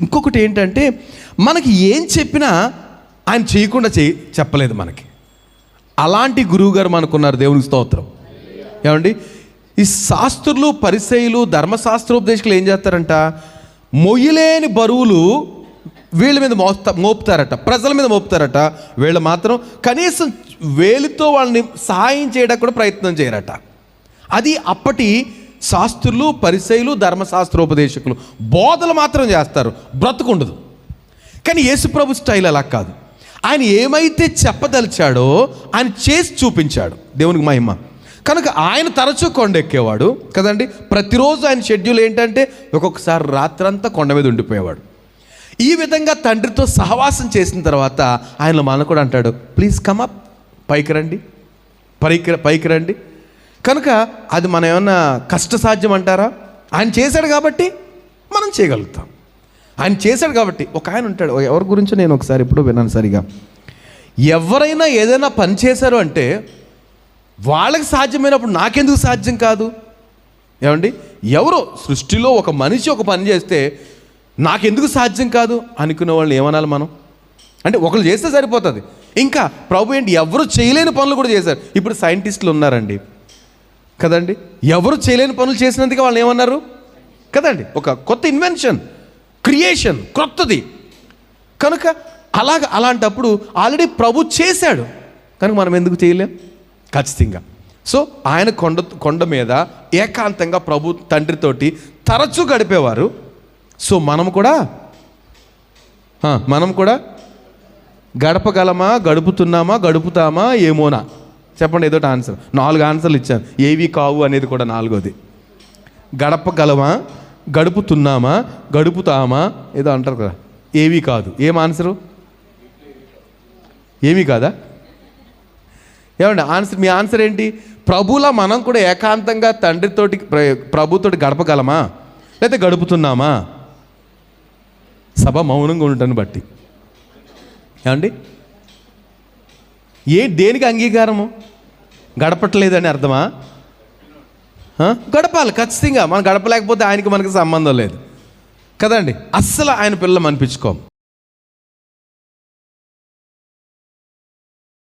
ఇంకొకటి ఏంటంటే, మనకి ఏం చెప్పినా ఆయన చేయకుండా చెప్పలేదు మనకి. అలాంటి గురువుగారు మనకున్నారు. దేవునికి స్తోత్రం. ఏమండి, ఈ శాస్త్రులు, పరిసయ్యులు, ధర్మశాస్త్రోపదేశకులు ఏం చేస్తారంట, మొయ్యలేని బరువులు వీళ్ళ మీద మోపుతారట, ప్రజల మీద మోపుతారట. వీళ్ళు మాత్రం కనీసం వేలితో వాళ్ళని సహాయం చేయడానికి కూడా ప్రయత్నం చేయరట. అది అప్పటి శాస్త్రులు, పరిసయ్యులు, ధర్మశాస్త్రోపదేశకులు బోధలు మాత్రం చేస్తారు, బ్రతుకుండదు. కానీ యేసుప్రభు స్టైల్ అలా కాదు. ఆయన ఏమైతే చెప్పదలిచాడో ఆయన చేసి చూపించాడు. దేవునికి మహిమ. కనుక ఆయన తరచూ కొండెక్కేవాడు కదండి. ప్రతిరోజు ఆయన షెడ్యూల్ ఏంటంటే, ఒక్కొక్కసారి రాత్రంతా కొండ మీద ఉండిపోయేవాడు. ఈ విధంగా తండ్రితో సహవాసం చేసిన తర్వాత ఆయన మన కూడా అంటాడు, ప్లీజ్ కమప్, పైకి రండి, పైకి రండి. కనుక అది మనం ఏమన్నా కష్టసాధ్యం అంటారా? ఆయన చేశాడు కాబట్టి మనం చేయగలుగుతాం. ఆయన చేశాడు కాబట్టి. ఒక ఆయన ఉంటాడు, ఎవరి గురించో నేను ఒకసారి ఎప్పుడో విన్నాను సరిగా. ఎవరైనా ఏదైనా పని చేశారు అంటే వాళ్ళకి సాధ్యమైనప్పుడు నాకెందుకు సాధ్యం కాదు? ఏమండి, ఎవరో సృష్టిలో ఒక మనిషి ఒక పని చేస్తే నాకెందుకు సాధ్యం కాదు అనుకునే వాళ్ళు ఏమనాలి మనం? అంటే ఒకళ్ళు చేస్తే సరిపోతుంది. ఇంకా ప్రభు ఏంటి, ఎవరు చేయలేని పనులు కూడా చేశారు. ఇప్పుడు సైంటిస్టులు ఉన్నారండి కదండి, ఎవరు చేయలేని పనులు చేసినందుకు వాళ్ళు ఏమన్నారు కదండి, ఒక కొత్త ఇన్వెన్షన్, క్రియేషన్, కొత్తది. కనుక అలాంటప్పుడు ఆల్రెడీ ప్రభు చేశాడు కనుక మనం ఎందుకు చేయలేం? ఖచ్చితంగా. సో ఆయన కొండ మీద ఏకాంతంగా ప్రభు తండ్రితోటి తరచూ గడిపేవారు. సో మనం కూడా గడపగలమా, గడుపుతున్నామా, గడుపుతామా, ఏమోనా? చెప్పండి, ఏదో ఆన్సర్. 4 ఆన్సర్లు ఇచ్చాను, ఏవి కావు అనేది కూడా 4వది. గడపగలమా, గడుపుతున్నామా, గడుపుతామా, ఏదో అంటారు కదా, ఏవి కాదు. ఏం ఆన్సరు? ఏమీ కాదా? ఏమండి ఆన్సర్? మీ ఆన్సర్ ఏంటి? ప్రభులా మనం కూడా ఏకాంతంగా తండ్రితోటి, ప్రభుతోటి గడపగలమా, లేకపోతే గడుపుతున్నామా? సభ మౌనంగా ఉండటాన్ని బట్టి ఏమండి, దేనికి అంగీకారము? గడపట్లేదని అర్థమా? గడపాలి ఖచ్చితంగా. మనం గడపలేకపోతే ఆయనకి మనకి సంబంధం లేదు కదండి. అస్సలు ఆయన పిల్లలు అనిపించుకోం.